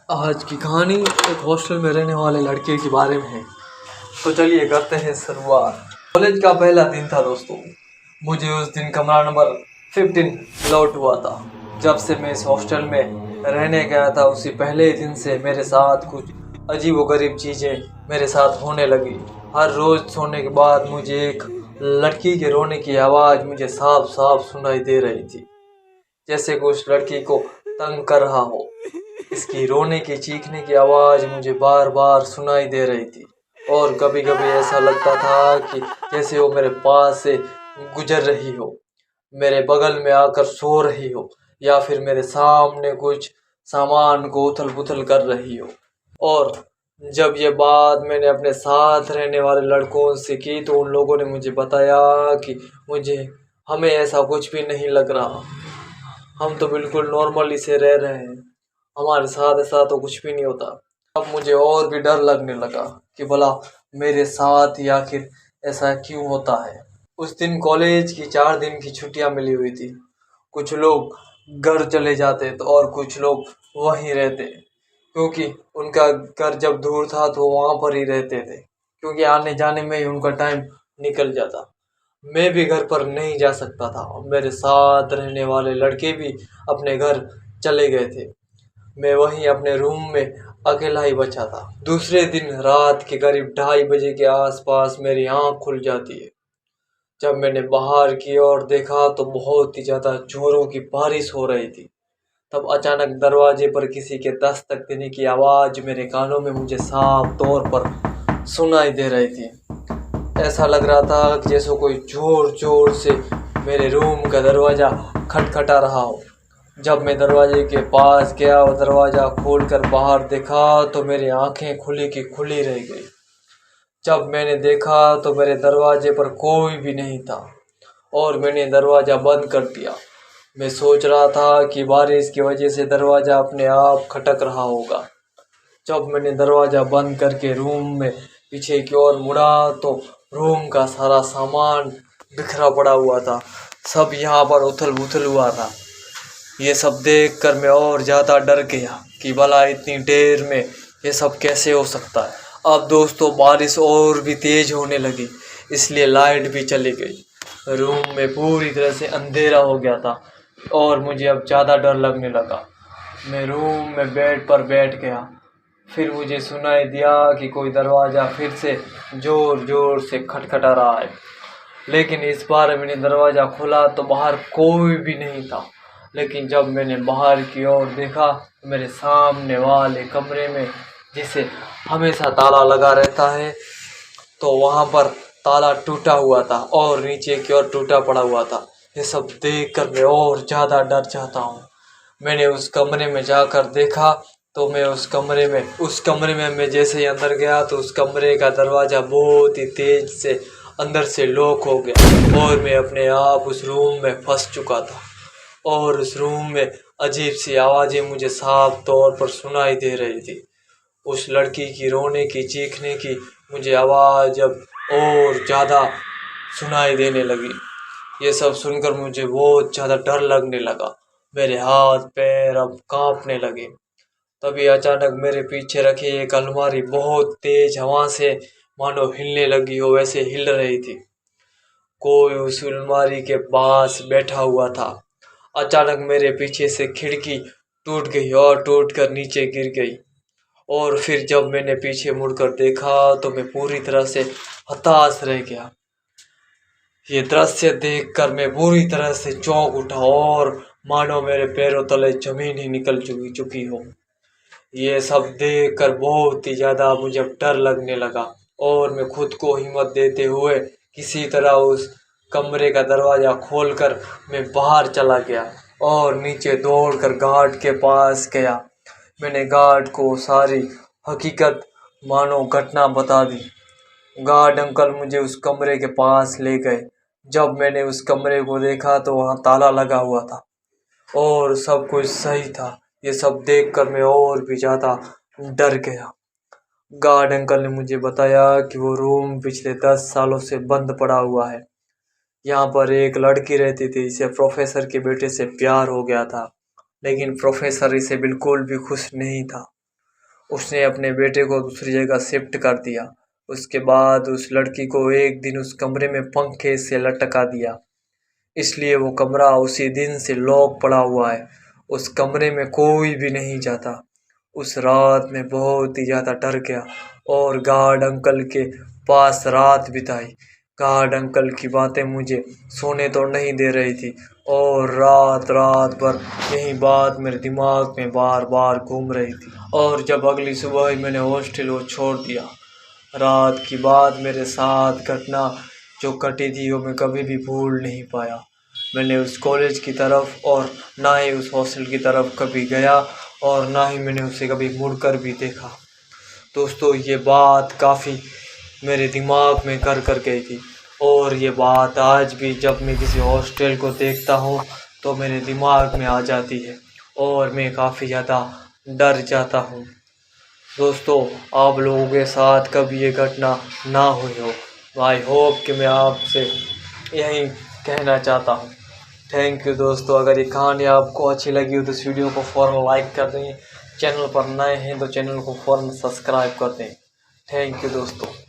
आज की कहानी एक हॉस्टल में रहने वाले लड़के के बारे में है। तो चलिए करते हैं शुरुआत। कॉलेज का पहला दिन था दोस्तों। मुझे उस दिन कमरा नंबर 15 अलॉट हुआ था। जब से मैं इस हॉस्टल में रहने गया था उसी पहले दिन से मेरे साथ कुछ अजीबोगरीब चीज़ें मेरे साथ होने लगी। हर रोज़ सोने के बाद मुझे एक लड़की के रोने की आवाज़ मुझे साफ साफ सुनाई दे रही थी, जैसे कि उस लड़की को तंग कर रहा हो। इसकी रोने की चीखने की आवाज़ मुझे बार बार सुनाई दे रही थी और कभी कभी ऐसा लगता था कि जैसे वो मेरे पास से गुजर रही हो, मेरे बगल में आकर सो रही हो या फिर मेरे सामने कुछ सामान को उथल पुथल कर रही हो। और जब ये बात मैंने अपने साथ रहने वाले लड़कों से की तो उन लोगों ने मुझे बताया कि मुझे हमें ऐसा कुछ भी नहीं लग रहा, हम तो बिल्कुल नॉर्मली से रह रहे हैं, हमारे साथ ऐसा तो कुछ भी नहीं होता। अब मुझे और भी डर लगने लगा कि भला मेरे साथ ही आखिर ऐसा क्यों होता है। उस दिन कॉलेज की 4 दिन की छुट्टियां मिली हुई थी। कुछ लोग घर चले जाते तो और कुछ लोग वहीं रहते, क्योंकि उनका घर जब दूर था तो वहाँ पर ही रहते थे, क्योंकि आने जाने में ही उनका टाइम निकल जाता। मैं भी घर पर नहीं जा सकता था। मेरे साथ रहने वाले लड़के भी अपने घर चले गए थे। मैं वहीं अपने रूम में अकेला ही बचा था। दूसरे दिन रात के करीब 2:30 बजे के आसपास मेरी आँख खुल जाती है। जब मैंने बाहर की ओर देखा तो बहुत ही ज़्यादा जोरों की बारिश हो रही थी। तब अचानक दरवाजे पर किसी के दस्तक देने की आवाज़ मेरे कानों में मुझे साफ तौर पर सुनाई दे रही थी। ऐसा लग रहा था कि जैसे कोई जोर जोर से मेरे रूम का दरवाज़ा खटखटा रहा हो। जब मैं दरवाजे के पास गया और दरवाज़ा खोलकर बाहर देखा तो मेरी आंखें खुली की खुली रह गई। जब मैंने देखा तो मेरे दरवाजे पर कोई भी नहीं था और मैंने दरवाज़ा बंद कर दिया। मैं सोच रहा था कि बारिश की वजह से दरवाज़ा अपने आप खटक रहा होगा। जब मैंने दरवाज़ा बंद करके रूम में पीछे की ओर मुड़ा तो रूम का सारा सामान बिखरा पड़ा हुआ था। सब यहाँ पर उथल पुथल हुआ था। ये सब देखकर मैं और ज़्यादा डर गया कि भला इतनी देर में ये सब कैसे हो सकता है। अब दोस्तों बारिश और भी तेज़ होने लगी, इसलिए लाइट भी चली गई। रूम में पूरी तरह से अंधेरा हो गया था और मुझे अब ज़्यादा डर लगने लगा। मैं रूम में बेड पर बैठ गया। फिर मुझे सुनाई दिया कि कोई दरवाज़ा फिर से ज़ोर ज़ोर से खटखटा रहा है, लेकिन इस बार मैंने दरवाज़ा खोला तो बाहर कोई भी नहीं था। लेकिन जब मैंने बाहर की ओर देखा तो मेरे सामने वाले कमरे में, जिसे हमेशा ताला लगा रहता है, तो वहाँ पर ताला टूटा हुआ था और नीचे की ओर टूटा पड़ा हुआ था। ये सब देखकर मैं और ज़्यादा डर जाता हूँ। मैंने उस कमरे में जाकर देखा तो मैं उस कमरे में मैं जैसे ही अंदर गया तो उस कमरे का दरवाज़ा बहुत ही तेज़ से अंदर से लॉक हो गया और मैं अपने आप उस रूम में फंस चुका था। और उस रूम में अजीब सी आवाज़ें मुझे साफ तौर पर सुनाई दे रही थी। उस लड़की की रोने की चीखने की मुझे आवाज़ अब और ज़्यादा सुनाई देने लगी। ये सब सुनकर मुझे बहुत ज़्यादा डर लगने लगा। मेरे हाथ पैर अब कांपने लगे। तभी अचानक मेरे पीछे रखी एक अलमारी बहुत तेज हवा से मानो हिलने लगी हो वैसे हिल रही थी। कोई उस अलमारी के पास बैठा हुआ था। अचानक मेरे पीछे से खिड़की टूट गई और टूटकर नीचे गिर गई। और फिर जब मैंने पीछे मुड़कर देखा तो मैं पूरी तरह से हताश रह गया। ये दृश्य देखकर मैं बुरी तरह से चौंक उठा और मानो मेरे पैरों तले जमीन ही निकल चुकी हो। ये सब देखकर बहुत ही ज़्यादा मुझे डर लगने लगा और मैं खुद को हिम्मत देते हुए किसी तरह उस कमरे का दरवाज़ा खोलकर मैं बाहर चला गया और नीचे दौड़कर गार्ड के पास गया। मैंने गार्ड को सारी हकीकत मानो घटना बता दी। गार्ड अंकल मुझे उस कमरे के पास ले गए। जब मैंने उस कमरे को देखा तो वहाँ ताला लगा हुआ था और सब कुछ सही था। ये सब देखकर मैं और भी ज़्यादा डर गया। गार्ड अंकल ने मुझे बताया कि वो रूम पिछले 10 सालों से बंद पड़ा हुआ है। यहाँ पर एक लड़की रहती थी, इसे प्रोफेसर के बेटे से प्यार हो गया था, लेकिन प्रोफेसर इसे बिल्कुल भी खुश नहीं था। उसने अपने बेटे को दूसरी जगह शिफ्ट कर दिया। उसके बाद उस लड़की को एक दिन उस कमरे में पंखे से लटका दिया, इसलिए वो कमरा उसी दिन से लॉक पड़ा हुआ है। उस कमरे में कोई भी नहीं जाता। उस रात में बहुत ही ज़्यादा डर गया और गार्ड अंकल के पास रात बिताई। गार्ड अंकल की बातें मुझे सोने तो नहीं दे रही थी और रात रात भर यही बात मेरे दिमाग में बार बार घूम रही थी। और जब अगली सुबह ही मैंने हॉस्टल को छोड़ दिया, रात की बात मेरे साथ घटना जो घटी थी वो मैं कभी भी भूल नहीं पाया। मैंने उस कॉलेज की तरफ और ना ही उस हॉस्टल की तरफ कभी गया और ना ही मैंने उसे कभी मुड़कर भी देखा। दोस्तों, ये बात काफ़ी मेरे दिमाग में घर कर गई थी और ये बात आज भी जब मैं किसी हॉस्टल को देखता हूँ तो मेरे दिमाग में आ जाती है और मैं काफ़ी ज़्यादा डर जाता हूँ। दोस्तों, आप लोगों के साथ कभी ये घटना ना हुई हो। आई होप कि मैं आपसे यही कहना चाहता हूँ। थैंक यू दोस्तों। अगर ये कहानी आपको अच्छी लगी हो तो इस वीडियो को फ़ौरन लाइक कर दें। चैनल पर नए हैं तो चैनल को फ़ौरन सब्सक्राइब कर दें। थैंक यू दोस्तों।